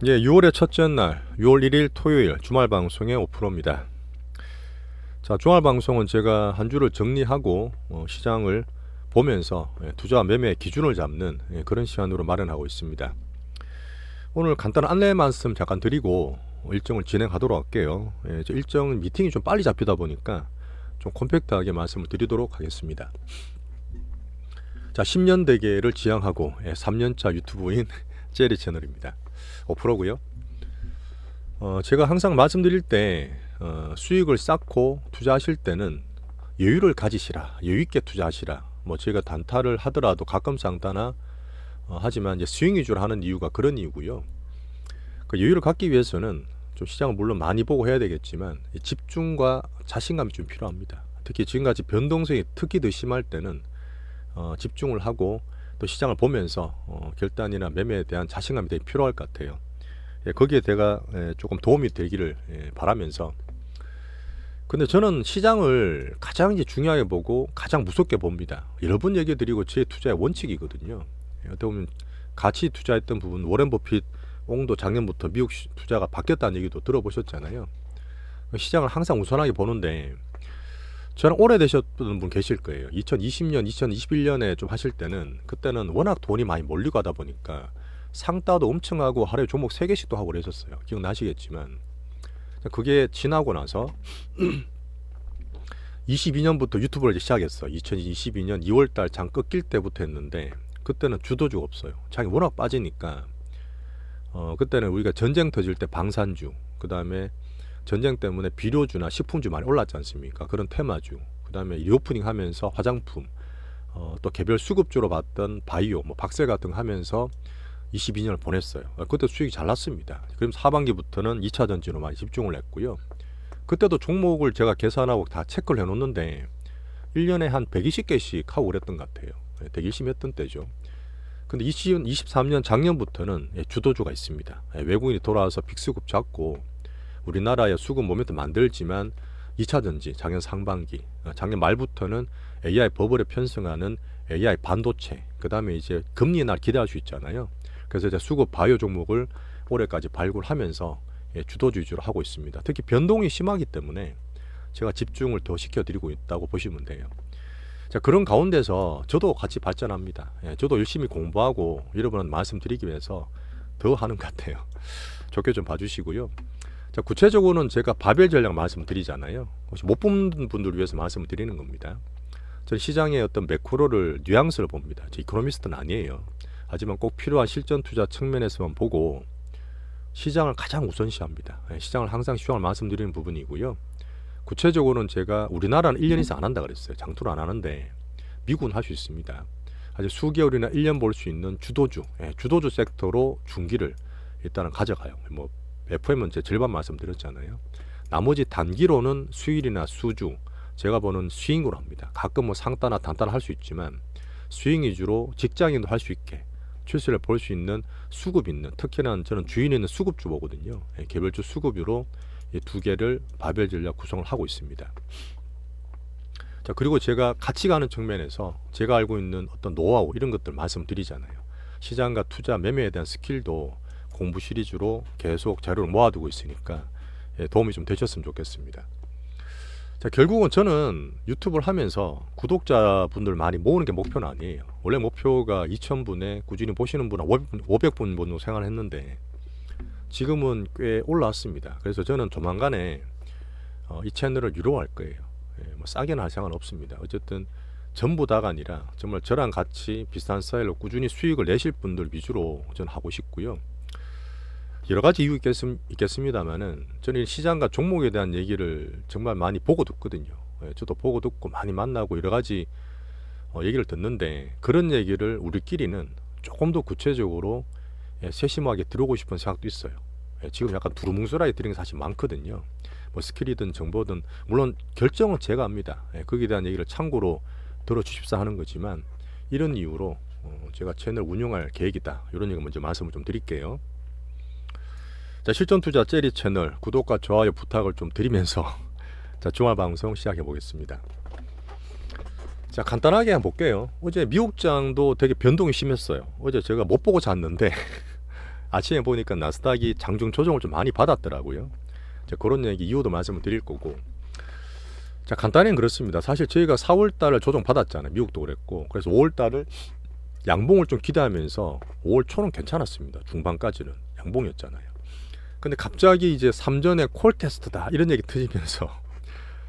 예, 6월의 첫째 날, 6월 1일 토요일 주말 방송의 오프로입니다. 자, 주말 방송은 제가 한 주를 정리하고 시장을 보면서 투자와 매매의 기준을 잡는 그런 시간으로 마련하고 있습니다. 오늘 간단한 안내 말씀 잠깐 드리고 일정을 진행하도록 할게요. 저 일정은 미팅이 좀 빨리 잡히다 보니까 좀 콤팩트하게 말씀을 드리도록 하겠습니다. 자, 10년 대계를 지향하고 3년차 유튜브인 제리 채널입니다. 오프로고요. 제가 항상 말씀드릴 때 수익을 쌓고 투자하실 때는 여유를 가지시라, 여유 있게 투자하시라. 뭐 제가 단타를 하더라도 가끔 장타나 하지만 이제 스윙 위주로 하는 이유가 그런 이유고요. 그 여유를 갖기 위해서는 좀 시장을 물론 많이 보고 해야 되겠지만 집중과 자신감이 좀 필요합니다. 특히 지금같이 변동성이 특히 더 심할 때는 집중을 하고 또 시장을 보면서 결단이나 매매에 대한 자신감이 되게 필요할 것 같아요. 거기에 제가 조금 도움이 되기를 바라면서, 근데 저는 시장을 가장 이제 중요하게 보고 가장 무섭게 봅니다. 여러 번 얘기 드리고 제 투자의 원칙이거든요. 어떻게 보면 같이 투자했던 부분, 워렌 버핏 옹도 작년부터 미국 투자가 바뀌었다는 얘기도 들어보셨잖아요. 시장을 항상 우선하게 보는데, 저랑 오래되셨던 분 계실 거예요. 2020년, 2021년에 좀 하실 때는, 그때는 워낙 돈이 많이 몰리고 하다 보니까 상따도 엄청 하고 하루에 종목 3개씩도 하고 그랬었어요. 기억나시겠지만. 그게 지나고 나서 22년부터 유튜브를 이제 시작했어. 2022년 2월달 장 꺾일 때부터 했는데, 그때는 주도주가 없어요. 장이 워낙 빠지니까. 그때는 우리가 전쟁 터질 때 방산주, 그 다음에 전쟁 때문에 비료주나 식품주 많이 올랐지 않습니까? 그런 테마주, 그 다음에 리오프닝 하면서 화장품, 또 개별 수급주로 봤던 바이오, 뭐 박세 같은 거 하면서 22년을 보냈어요. 그때 수익이 잘 났습니다. 그럼 하반기부터는 2차 전지로 많이 집중을 했고요. 그때도 종목을 제가 계산하고 다 체크를 해놓는데 1년에 한 120개씩 하고 그랬던 것 같아요. 되게 열심히 했던 때죠. 근데 23년 작년부터는 주도주가 있습니다. 외국인이 돌아와서 빅수급 잡고 우리나라의 수급 모멘트 만들지만 2차 전지 작년 상반기, 작년 말부터는 AI 버블에 편승하는 AI 반도체, 그 다음에 이제 금리 인하 기대할 수 있잖아요. 그래서 이제 수급 바이오 종목을 올해까지 발굴하면서 주도주 위주로 하고 있습니다. 특히 변동이 심하기 때문에 제가 집중을 더 시켜드리고 있다고 보시면 돼요. 자, 그런 가운데서 저도 같이 발전합니다. 저도 열심히 공부하고 여러분한테 말씀드리기 위해서 더 하는 것 같아요. 좋게 좀 봐주시고요. 자, 구체적으로는 제가 바벨 전략 말씀드리잖아요. 혹시 못 본 분들 위해서 말씀을 드리는 겁니다. 저는 시장의 어떤 매크로를 뉘앙스를 봅니다. 저 이코노미스트는 아니에요. 하지만 꼭 필요한 실전 투자 측면에서만 보고 시장을 가장 우선시합니다. 시장을 항상 시황을 말씀드리는 부분이고요. 구체적으로는 제가 우리나라는 1년 이상 안 한다 그랬어요. 장투를 안 하는데 미국은 할 수 있습니다. 아주 수개월이나 1년 볼 수 있는 주도주, 주도주 섹터로 중기를 일단은 가져가요. 뭐 FM은 제 절반 말씀드렸잖아요. 나머지 단기로는 수일이나 수주, 제가 보는 스윙으로 합니다. 가끔 뭐 상따나 단따나 할 수 있지만 스윙 위주로 직장인도 할 수 있게趋勢를 볼 수 있는 수급 있는, 특히나 저는 주인 있는 수급주 보거든요. 개별주 수급으로 이 두 개를 바벨 전략 구성을 하고 있습니다. 자, 그리고 제가 같이 가는 측면에서 제가 알고 있는 어떤 노하우 이런 것들 말씀드리잖아요. 시장과 투자 매매에 대한 스킬도 공부 시리즈로 계속 자료를 모아두고 있으니까 도움이 좀 되셨으면 좋겠습니다. 자, 결국은 저는 유튜브를 하면서 구독자분들 많이 모으는 게 목표는 아니에요. 원래 목표가 2,000분에 꾸준히 보시는 분은 500분 정도 생활했는데 지금은 꽤 올라왔습니다. 그래서 저는 조만간에 이 채널을 유료화할 거예요. 뭐 싸게는 할 생각은 없습니다. 어쨌든 전부 다가 아니라 정말 저랑 같이 비슷한 스타일로 꾸준히 수익을 내실 분들 위주로 저는 하고 싶고요. 여러 가지 이유 있겠습니다만은 저는 시장과 종목에 대한 얘기를 정말 많이 보고 듣거든요. 저도 보고 듣고 많이 만나고 여러 가지 얘기를 듣는데, 그런 얘기를 우리끼리는 조금 더 구체적으로 세심하게 들어오고 싶은 생각도 있어요. 지금 약간 두루뭉술하게 드리는 게 사실 많거든요. 뭐 스킬이든 정보든 물론 결정은 제가 합니다. 거기에 대한 얘기를 참고로 들어주십사 하는 거지만, 이런 이유로 제가 채널 운영할 계획이다, 이런 얘기 먼저 말씀을 좀 드릴게요. 자, 실전투자 제리 채널 구독과 좋아요 부탁을 좀 드리면서 자, 주말 방송 시작해 보겠습니다. 자, 간단하게 한번 볼게요. 어제 미국장도 되게 변동이 심했어요. 어제 제가 못 보고 잤는데 아침에 보니까 나스닥이 장중 조정을 좀 많이 받았더라고요. 자, 그런 얘기 이유도 말씀을 드릴 거고. 자, 간단히는 그렇습니다. 사실 저희가 4월 달을 조정 받았잖아요. 미국도 그랬고. 그래서 5월 달을 양봉을 좀 기대하면서 5월 초는 괜찮았습니다. 중반까지는 양봉이었잖아요. 근데 갑자기 이제 3전에 콜 테스트다 이런 얘기 터지면서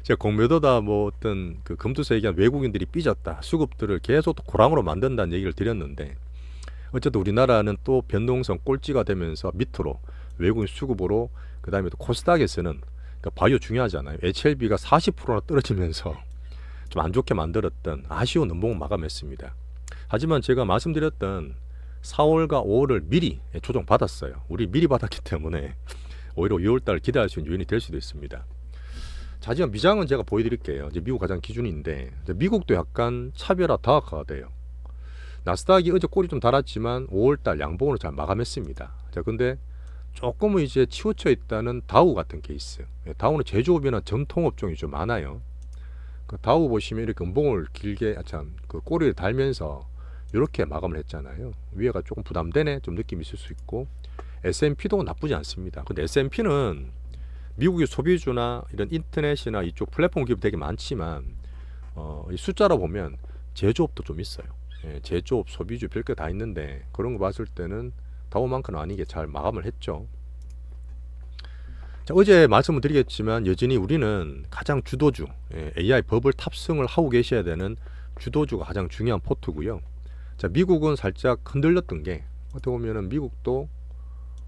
제가 공매도다 뭐 어떤 그 금투세 얘기한 외국인들이 삐졌다, 수급들을 계속 또 고랑으로 만든다는 얘기를 드렸는데, 어쨌든 우리나라는 또 변동성 꼴찌가 되면서 밑으로 외국인 수급으로, 그 다음에 또 코스닥에서는, 그러니까 바이오 중요하잖아요. HLB가 40%나 떨어지면서 좀 안 좋게 만들었던 아쉬운 음봉을 마감했습니다. 하지만 제가 말씀드렸던 4월과 5월을 미리 조정 받았어요. 우리 미리 받았기 때문에 오히려 6월달 기대할 수 있는 요인이 될 수도 있습니다. 자, 하지만 미장은 제가 보여드릴게요. 이제 미국 가장 기준인데, 이제 미국도 약간 차별화 다각화가 돼요. 나스닥이 어제 꼬리 좀 달았지만 5월달 양봉으로 잘 마감했습니다. 자, 근데 조금은 이제 치우쳐 있다는 다우 같은 케이스. 다우는 제조업이나 전통업종이 좀 많아요. 그 다우 보시면 이렇게 음봉을 길게, 그 꼬리를 달면서 이렇게 마감을 했잖아요. 위에가 조금 부담되네 좀 느낌이 있을 수 있고, S&P도 나쁘지 않습니다. 근데 S&P는 미국의 소비주나 이런 인터넷이나 이쪽 플랫폼 기업이 되게 많지만 이 숫자로 보면 제조업도 좀 있어요. 예, 제조업, 소비주 별게 다 있는데 그런 거 봤을 때는 다우만큼은 아니게 잘 마감을 했죠. 자, 어제 말씀을 드리겠지만 여전히 우리는 가장 주도주, AI 버블 탑승을 하고 계셔야 되는 주도주가 가장 중요한 포트고요. 자, 미국은 살짝 흔들렸던 게, 어떻게 보면은 미국도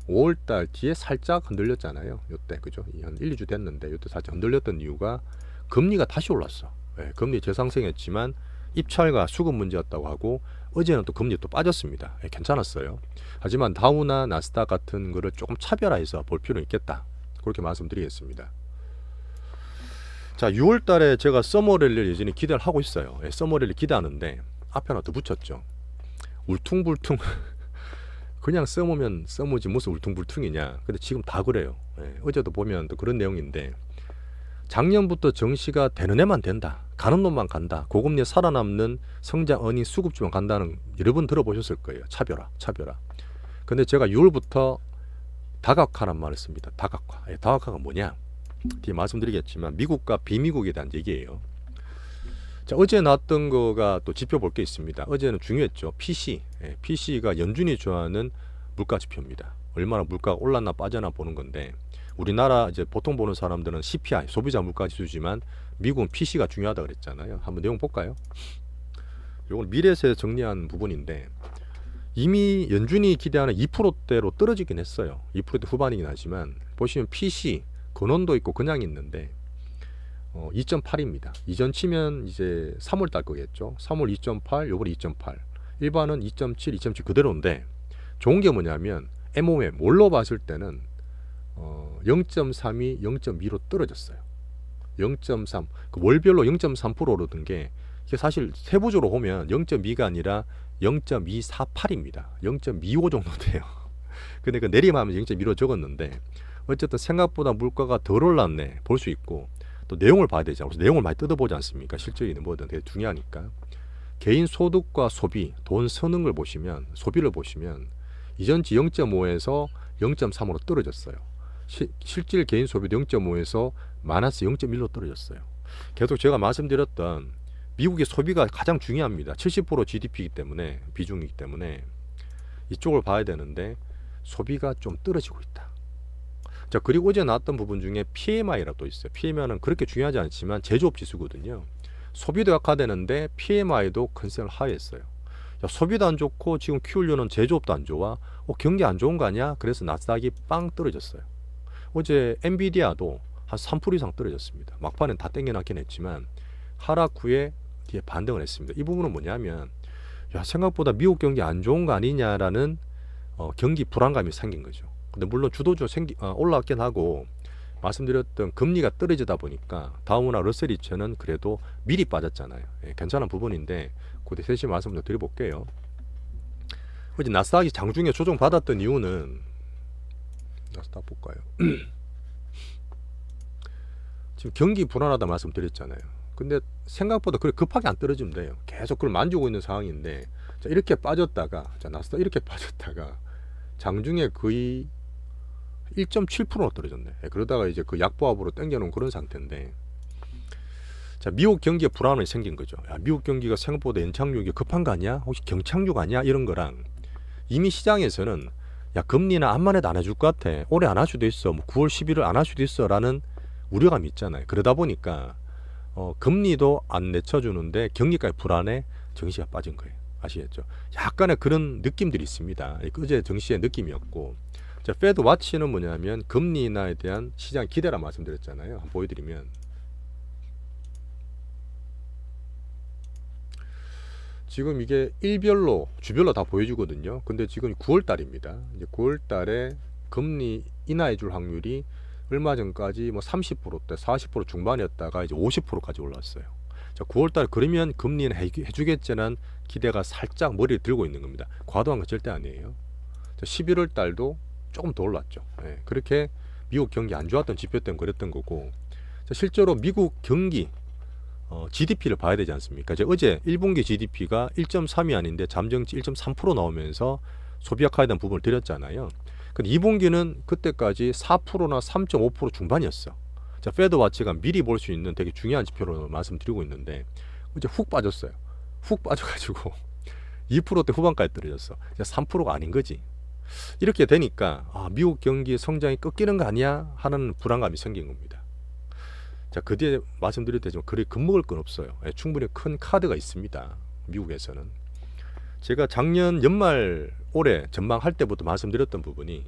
5월달 뒤에 살짝 흔들렸잖아요. 요때 그죠? 한 1, 2주 됐는데 요때 살짝 흔들렸던 이유가 금리가 다시 올랐어. 금리 재상승했지만 입찰과 수급 문제였다고 하고, 어제는 또 금리 또 빠졌습니다. 괜찮았어요. 하지만 다우나 나스닥 같은 거를 조금 차별화해서 볼 필요는 있겠다, 그렇게 말씀드리겠습니다. 자, 6월달에 제가 서머랠리를 여전히 기대를 하고 있어요. 서머랠리 기대하는데 앞에 하나 더 붙였죠. 울퉁불퉁. 그냥 써보면 써보지 무슨 울퉁불퉁이냐. 근데 지금 다 그래요. 어제도 보면 또 그런 내용인데, 작년부터 정시가 되는 애만 된다, 가는 놈만 간다, 고금리에 살아남는 성장 어닝 수급주만 간다는 여러 번 들어보셨을 거예요. 차별화. 근데 제가 6월부터 다각화란 말을 씁니다. 다각화. 다각화가 뭐냐, 뒤에 말씀드리겠지만 미국과 비미국에 대한 얘기예요. 자, 어제 나왔던 거가 또 지표 볼 게 있습니다. 어제는 중요했죠. PC가 연준이 좋아하는 물가 지표입니다. 얼마나 물가가 올랐나 빠졌나 보는 건데, 우리나라 이제 보통 보는 사람들은 CPI, 소비자 물가 지수지만 미국은 PC가 중요하다 그랬잖아요. 한번 내용 볼까요? 이건 미래에서 정리한 부분인데, 이미 연준이 기대하는 2%대로 떨어지긴 했어요. 2%대 후반이긴 하지만 보시면 PC 근원도 있고 그냥 있는데 2.8입니다. 이전 치면 이제 3월 달 거겠죠. 3월 2.8, 요번 2.8. 일반은 2.7, 2.7 그대로인데, 좋은 게 뭐냐면 MOM 월로 봤을 때는 0.3이 0.2로 떨어졌어요. 0.3. 그 월별로 0.3% 오르던 게, 이게 사실 세부적으로 보면 0.2가 아니라 0.248입니다. 0.25 정도 돼요. 근데 그 내림하면 0.2로 적었는데, 어쨌든 생각보다 물가가 덜 올랐네 볼 수 있고, 또 내용을 봐야 되잖아요. 그래서 내용을 많이 뜯어보지 않습니까? 실질이 뭐든 되게 중요하니까. 개인 소득과 소비, 돈 쓰는 걸 보시면, 소비를 보시면 이전치 0.5에서 0.3으로 떨어졌어요. 실질 개인 소비도 0.5에서 마이너스 0.1로 떨어졌어요. 계속 제가 말씀드렸던 미국의 소비가 가장 중요합니다. 70% GDP이기 때문에, 비중이기 때문에 이쪽을 봐야 되는데 소비가 좀 떨어지고 있다. 자, 그리고 어제 나왔던 부분 중에 PMI라도 있어요. PMI는 그렇게 중요하지 않지만 제조업 지수거든요. 소비도 약화되는데 PMI도 컨센을 하회했어요. 야, 소비도 안 좋고 지금 키우려는 제조업도 안 좋아. 경기 안 좋은 거 아니야? 그래서 나스닥이 빵 떨어졌어요. 어제 엔비디아도 한 3% 이상 떨어졌습니다. 막판엔 다 땡겨놨긴 했지만 하락 후에 뒤에 반등을 했습니다. 이 부분은 뭐냐면, 야, 생각보다 미국 경기 안 좋은 거 아니냐라는 경기 불안감이 생긴 거죠. 근데 물론 주도주 올라왔긴 하고, 말씀드렸던 금리가 떨어지다 보니까 다우나 러셀 2000은 그래도 미리 빠졌잖아요. 괜찮은 부분인데 그때 세시 말씀을 드려볼게요. 어제 나스닥이 장중에 조정 받았던 이유는, 나스닥 볼까요? 지금 경기 불안하다 말씀드렸잖아요. 근데 생각보다 그렇게 급하게 안 떨어지면 돼요. 계속 그걸 만지고 있는 상황인데, 자, 이렇게 빠졌다가, 자, 나스닥 이렇게 빠졌다가 장중에 거의 1.7%나 떨어졌네. 그러다가 이제 그 약보합으로 당겨놓은 그런 상태인데, 자, 미국 경기에 불안함이 생긴 거죠. 야, 미국 경기가 생각보다 연착륙이 급한 거 아니야? 혹시 경착륙 아니야? 이런 거랑, 이미 시장에서는 야, 금리는 암만 해도 안 해줄 것 같아. 올해 안 할 수도 있어. 뭐 9월 11일 안 할 수도 있어. 라는 우려감이 있잖아요. 그러다 보니까 금리도 안 내쳐주는데 경기까지 불안해 증시가 빠진 거예요. 아시겠죠? 약간의 그런 느낌들이 있습니다. 어제 증시의 느낌이었고, 자, 페드 와치는 뭐냐면 금리 인하에 대한 시장 기대라 말씀드렸잖아요. 한번 보여드리면, 지금 이게 일별로 주별로 다 보여주거든요. 근데 지금 9월 달입니다. 이제 9월 달에 금리 인하해 줄 확률이 얼마 전까지 뭐 30%대 40% 중반이었다가 이제 50%까지 올랐어요. 자, 9월 달 그러면 금리는 해주겠지는 기대가 살짝 머리를 들고 있는 겁니다. 과도한 거 절대 아니에요. 자, 11월 달도 조금 더 올랐죠. 예, 그렇게 미국 경기 안 좋았던 지표 때문에 그랬던 거고, 자, 실제로 미국 경기 GDP를 봐야 되지 않습니까? 제가 어제 1분기 GDP가 1.3이 아닌데 잠정치 1.3% 나오면서 소비와 카드에 대한 부분을 드렸잖아요. 근데 2분기는 그때까지 4%나 3.5% 중반이었어. 자, 페드 와치가 미리 볼 수 있는 되게 중요한 지표로 말씀드리고 있는데, 이제 훅 빠졌어요. 훅 빠져가지고 2%대 후반까지 떨어졌어. 이제 3%가 아닌 거지. 이렇게 되니까 미국 경기 성장이 꺾이는 거 아니야 하는 불안감이 생긴 겁니다. 자, 그 뒤에 말씀드릴 때지만 그리 겁먹을 건 없어요. 충분히 큰 카드가 있습니다. 미국에서는. 제가 작년 연말 올해 전망할 때부터 말씀드렸던 부분이,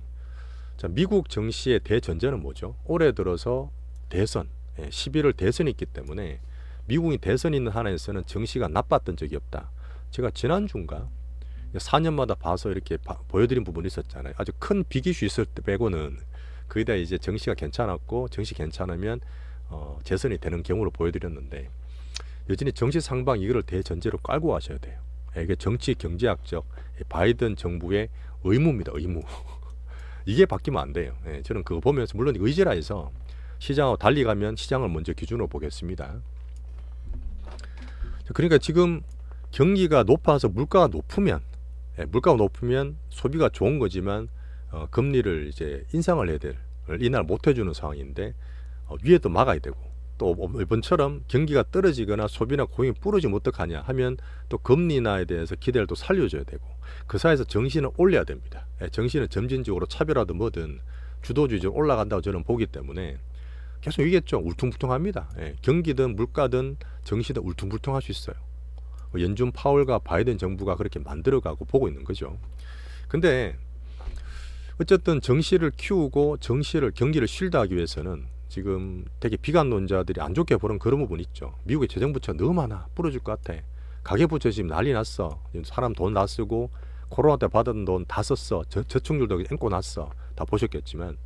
자, 미국 증시의 대전제는 뭐죠? 올해 들어서 대선, 11월 대선이 있기 때문에 미국이 대선이 있는 한에서는 증시가 나빴던 적이 없다. 제가 지난주인가 4년마다 봐서 이렇게 보여드린 부분이 있었잖아요. 아주 큰 빅이슈 있을 때 빼고는 거의 다 이제 증시가 괜찮았고, 증시 괜찮으면 재선이 되는 경우로 보여드렸는데, 여전히 정치 상방 이거를 대전제로 깔고 가셔야 돼요. 이게 정치 경제학적 바이든 정부의 의무입니다. 의무. 이게 바뀌면 안 돼요. 저는 그거 보면서, 물론 의지라 해서 시장하고 달리 가면 시장을 먼저 기준으로 보겠습니다. 그러니까 지금 경기가 높아서 물가가 높으면 소비가 좋은 거지만 금리를 이제 인상을 해야 될, 인하를 못 해주는 상황인데, 위에도 막아야 되고, 또 이번처럼 경기가 떨어지거나 소비나 고용이 부러지면 어떡하냐 하면 또 금리 인하에 대해서 기대를 또 살려줘야 되고, 그 사이에서 정신을 올려야 됩니다. 정신은 점진적으로 차별화든 뭐든 주도주의적으로 올라간다고 저는 보기 때문에 계속 이겠죠. 울퉁불퉁합니다. 경기든 물가든 정시든 울퉁불퉁할 수 있어요. 연준 파월과 바이든 정부가 그렇게 만들어가고 보고 있는 거죠. 근데 어쨌든 정시를 키우고 경기를 쉴드 하기 위해서는 지금 되게 비관론자들이 안 좋게 보는 그런 부분이 있죠. 미국의 재정부채가 너무 많아, 부러질 것 같아. 가계부채 지금 난리 났어. 사람 돈 다 쓰고 코로나 때 받은 돈 다 썼어. 저축률도 앵꼬 났어. 다 보셨겠지만,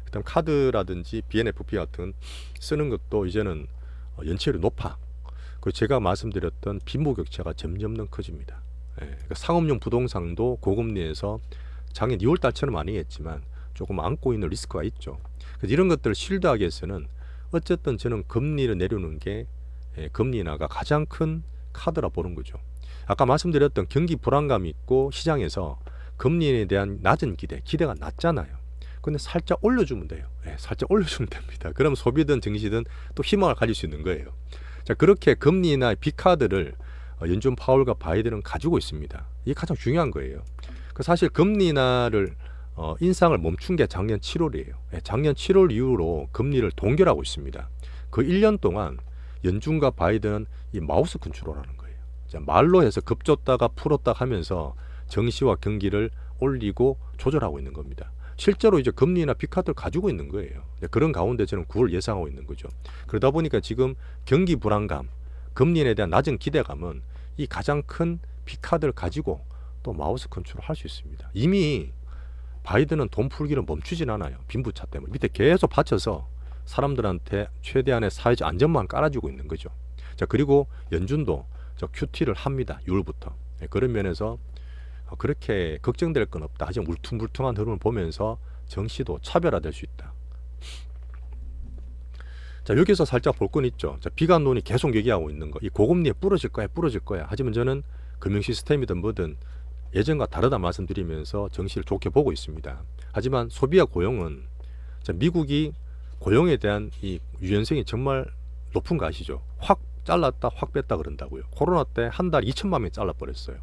그다음 카드라든지 BNFP 같은 쓰는 것도 이제는 연체율이 높아. 그 제가 말씀드렸던 빈부격차가 점점 커집니다. 그러니까 상업용 부동산도 고금리에서 작년 2월 달처럼 아니겠지만 조금 안고 있는 리스크가 있죠. 그래서 이런 것들을 실드하기 위해서는 어쨌든 저는 금리를 내려놓는 게 금리 인하가 가장 큰 카드라 보는 거죠. 아까 말씀드렸던 경기 불안감이 있고 시장에서 금리에 대한 낮은 기대가 낮잖아요. 근데 살짝 올려주면 돼요. 살짝 올려주면 됩니다. 그럼 소비든 증시든 또 희망을 가질 수 있는 거예요. 자, 그렇게 금리 인하의 빅카드를 연준 파월과 바이든은 가지고 있습니다. 이게 가장 중요한 거예요. 사실 금리 인하를 인상을 멈춘 게 작년 7월이에요. 작년 7월 이후로 금리를 동결하고 있습니다. 그 1년 동안 연준과 바이든은 이 마우스 컨트롤하는 거예요. 말로 해서 급줬다가 풀었다 하면서 정시와 경기를 올리고 조절하고 있는 겁니다. 실제로 이제 금리나 빅카드를 가지고 있는 거예요. 그런 가운데 저는 9월 예상하고 있는 거죠. 그러다 보니까 지금 경기 불안감, 금리에 대한 낮은 기대감은 이 가장 큰 빅카드를 가지고 또 마우스 컨트롤 할 수 있습니다. 이미 바이든은 돈 풀기를 멈추진 않아요. 빈부차 때문에 밑에 계속 받쳐서 사람들한테 최대한의 사회적 안전망을 깔아주고 있는 거죠. 자, 그리고 연준도 QT를 합니다. 6월부터. 그런 면에서 그렇게 걱정될 건 없다. 하지만 울퉁불퉁한 흐름을 보면서 정시도 차별화될 수 있다. 자, 여기서 살짝 볼 건 있죠. 자, 비관론이 계속 얘기하고 있는 거. 이 고금리에 부러질 거야. 하지만 저는 금융 시스템이든 뭐든 예전과 다르다 말씀드리면서 정시를 좋게 보고 있습니다. 하지만 소비와 고용은 미국이 고용에 대한 이 유연성이 정말 높은 거 아시죠? 확 잘랐다 확 뺐다 그런다고요. 코로나 때 한 달 2천만 명 잘라버렸어요.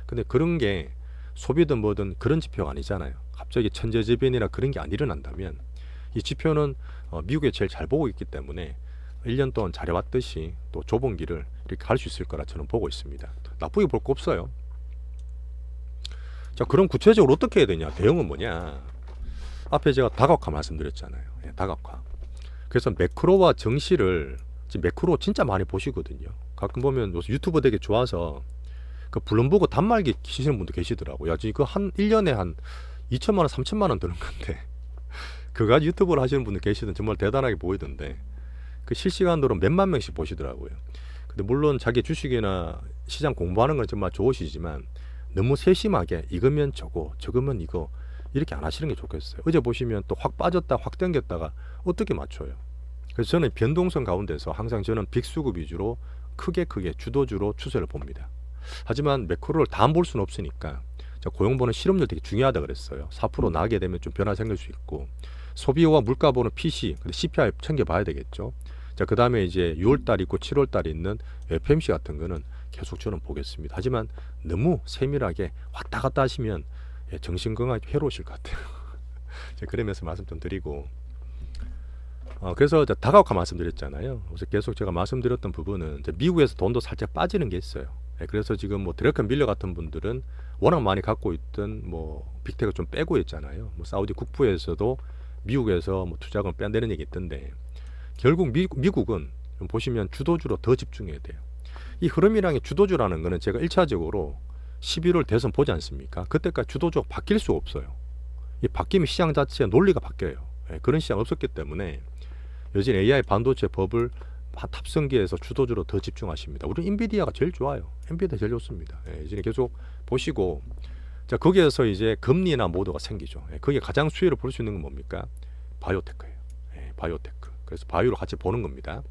근데 그런 게 소비든 뭐든 그런 지표가 아니잖아요. 갑자기 천재지변이나 그런 게 안 일어난다면 이 지표는 미국에 제일 잘 보고 있기 때문에 1년 동안 잘해왔듯이 또 좁은 길을 이렇게 갈 수 있을 거라 저는 보고 있습니다. 나쁘게 볼 거 없어요. 자, 그럼 구체적으로 어떻게 해야 되냐? 대응은 뭐냐? 앞에 제가 다각화 말씀드렸잖아요. 예, 다각화. 그래서 매크로와 정시를 지금 매크로 진짜 많이 보시거든요. 가끔 보면 유튜버 되게 좋아서 그 블룸버그 단말기 키시는 분도 계시더라고요. 야, 지금 한 1년에 한 2천만 원, 3천만 원 드는 건데 그가 유튜브를 하시는 분들 계시던 정말 대단하게 보이던데 그 실시간으로 몇만 명씩 보시더라고요. 근데 물론 자기 주식이나 시장 공부하는 건 정말 좋으시지만 너무 세심하게 이거면 저거, 저거면 이거 이렇게 안 하시는 게 좋겠어요. 어제 보시면 또 확 빠졌다 확 당겼다가 어떻게 맞춰요? 그래서 저는 변동성 가운데서 항상 저는 빅수급 위주로 크게 주도주로 추세를 봅니다. 하지만 매크로를 다 안 볼 수는 없으니까 고용 보는 실업률 되게 중요하다 그랬어요. 4% 나게 되면 좀 변화 생길 수 있고 소비와 물가 보는 PC, CPI 챙겨봐야 되겠죠. 자, 그 다음에 이제 6월달 있고 7월달 있는 FMC 같은 거는 계속 저는 보겠습니다. 하지만 너무 세밀하게 왔다 갔다 하시면 정신건강에 해로우실 것 같아요. 그러면서 말씀 좀 드리고 그래서 다각화 말씀드렸잖아요. 그래서 계속 제가 말씀드렸던 부분은 미국에서 돈도 살짝 빠지는 게 있어요. 그래서 지금 뭐 드래큰 밀러 같은 분들은 워낙 많이 갖고 있던 뭐 빅테크 좀 빼고 있잖아요. 뭐 사우디 국부에서도 미국에서 뭐 투자금 빼내는 얘기 있던데 결국 미국은 보시면 주도주로 더 집중해야 돼요. 이 흐름이랑 주도주라는 거는 제가 1차적으로 11월 대선 보지 않습니까? 그때까지 주도주가 바뀔 수가 없어요. 이 바뀌면 시장 자체의 논리가 바뀌어요. 그런 시장 없었기 때문에 요즘 AI 반도체 버블 탑승기에서 주도주로 더 집중하십니다. 우리 인비디아가 제일 좋아요. 엔비디아 제일 좋습니다. 이제 계속 보시고 자, 거기에서 이제 금리나 모드가 생기죠. 거기에 가장 수혜를 볼 수 있는 건 뭡니까? 바이오테크예요. 바이오테크. 그래서 바이오를 같이 보는 겁니다.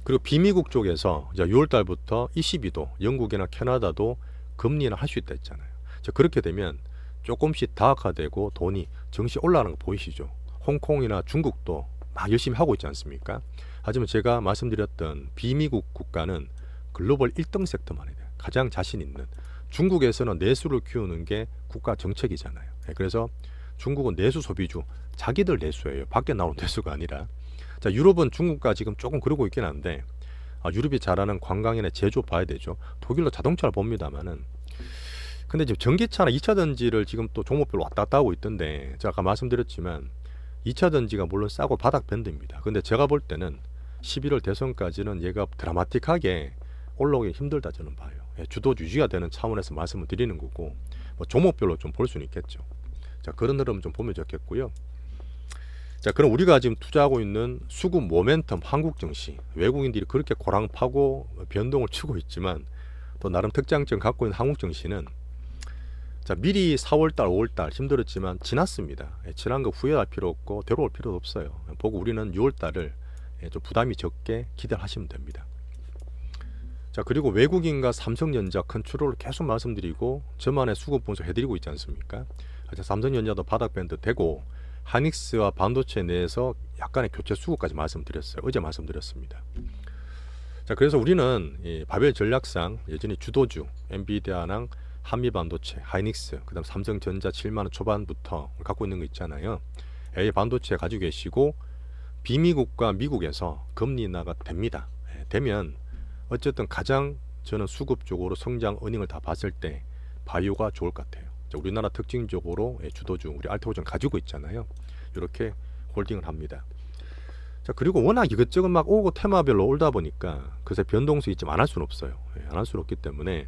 그리고 비미국 쪽에서 이제 6월 달부터 ECB도 영국이나 캐나다도 금리나 할 수 있다 했잖아요. 자, 그렇게 되면 조금씩 다각화되고 돈이 정시 올라가는 거 보이시죠? 홍콩이나 중국도 막 열심히 하고 있지 않습니까? 하지만 제가 말씀드렸던 비미국 국가는 글로벌 1등 섹터만 해요. 가장 자신 있는. 중국에서는 내수를 키우는 게 국가 정책이잖아요. 그래서 중국은 내수 소비주, 자기들 내수예요. 밖에 나오는 내수가 아니라. 자, 유럽은 중국과 지금 조금 그러고 있긴 한데 유럽이 잘하는 관광이나 제조 봐야 되죠. 독일도 자동차를 봅니다만은 근데 지금 전기차나 2차 전지를 지금 또 종목별로 왔다 갔다 하고 있던데 제가 아까 말씀드렸지만 2차 전지가 물론 싸고 바닥 밴드입니다. 근데 제가 볼 때는 11월 대선까지는 얘가 드라마틱하게 올라오기 힘들다 저는 봐요. 주도 유지가 되는 차원에서 말씀을 드리는 거고 뭐 종목별로 좀 볼 수는 있겠죠. 자, 그런 흐름 좀 보면 좋겠고요. 자, 그럼 우리가 지금 투자하고 있는 수급 모멘텀 한국 증시, 외국인들이 그렇게 고랑 파고 변동을 치고 있지만 또 나름 특장점 갖고 있는 한국 증시는 자, 미리 4월달, 5월달 힘들었지만 지났습니다. 지난 거 후회할 필요 없고 되돌아올 필요도 없어요. 보고 우리는 6월달을 좀 부담이 적게 기대를 하시면 됩니다. 자, 그리고 외국인과 삼성전자 컨트롤을 계속 말씀드리고 저만의 수급 분석 해드리고 있지 않습니까? 삼성전자도 바닥 밴드 되고 하닉스와 반도체 내에서 약간의 교체 수급까지 말씀드렸어요. 어제 말씀드렸습니다. 자, 그래서 우리는 이 바벨 전략상 여전히 주도주 엔비디아랑 한미반도체, 하이닉스, 그다음 삼성전자 7만 원 초반부터 갖고 있는 거 있잖아요. AI 반도체 가지고 계시고 비미국과 미국에서 금리 인하가 됩니다. 되면 어쨌든 가장 저는 수급 쪽으로 성장 어닝을 다 봤을 때 바이오가 좋을 것 같아요. 자, 우리나라 특징적으로 주도주 우리 알테오전 가지고 있잖아요. 이렇게 홀딩을 합니다. 자, 그리고 워낙 이것저것 막 오고 테마별로 올다 보니까 그새 변동성이 좀 안 할 수는 없어요. 안 할 수는 없기 때문에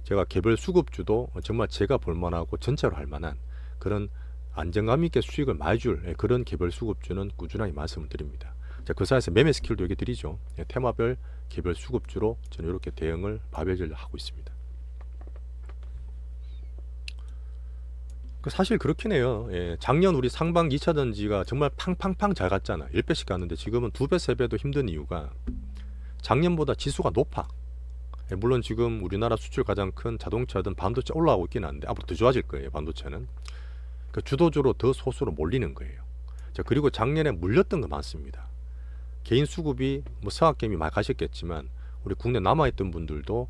제가 개별 수급주도 정말 제가 볼만하고 전체로 할 만한 그런 안정감 있게 수익을 많이 줄 그런 개별 수급주는 꾸준하게 말씀을 드립니다. 자, 그 사이에서 매매 스킬도 얘기 드리죠. 테마별 개별 수급주로 저는 이렇게 대응을 바벨전략 하고 있습니다. 사실 그렇긴 해요. 작년 우리 상반기 2차 전지가 정말 팡팡팡 잘 갔잖아. 1배씩 갔는데 지금은 2배, 3배도 힘든 이유가 작년보다 지수가 높아. 물론 지금 우리나라 수출 가장 큰 자동차든 반도체 올라가고 있긴 한데 앞으로 더 좋아질 거예요. 반도체는. 그 주도주로 더 소수로 몰리는 거예요. 자, 그리고 작년에 물렸던 거 많습니다. 개인 수급이 뭐 서학개미 많이 가셨겠지만 우리 국내 남아있던 분들도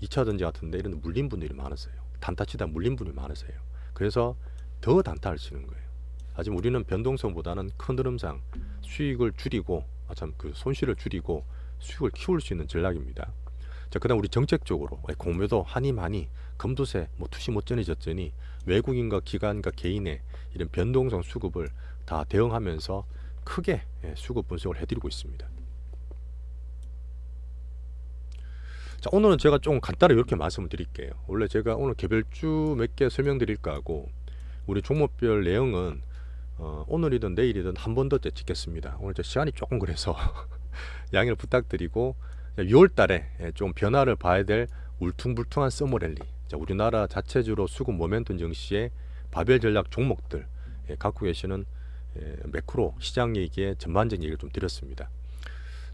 2차 전지 같은데 이런 데 물린 분들이 많았어요. 단타 치다 물린 분들이 많으세요. 그래서 더 단타를 치는 거예요. 하지만 우리는 변동성보다는 큰 흐름상 수익을 줄이고 그 손실을 줄이고 수익을 키울 수 있는 전략입니다. 자, 그다음 우리 정책적으로 공매도 하니 많이 금두세 뭐 투시 못전이 졌더니 외국인과 기관과 개인의 이런 변동성 수급을 다 대응하면서 크게 수급 분석을 해드리고 있습니다. 자, 오늘은 제가 좀 간단히 이렇게 말씀을 드릴게요. 원래 제가 오늘 개별주 몇 개 설명드릴까 하고 우리 종목별 내용은 오늘이든 내일이든 한 번 더 찍겠습니다. 오늘 저 시간이 조금 그래서 양해를 부탁드리고 6월 달에 좀 변화를 봐야 될 울퉁불퉁한 서머랠리, 우리나라 자체주로 수급 모멘텀 증시의 바벨 전략 종목들 갖고 계시는 매크로 시장 얘기의 전반적인 얘기를 좀 드렸습니다.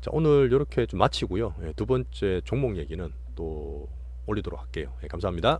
자, 오늘 이렇게 좀 마치고요. 두 번째 종목 얘기는 또 올리도록 할게요. 감사합니다.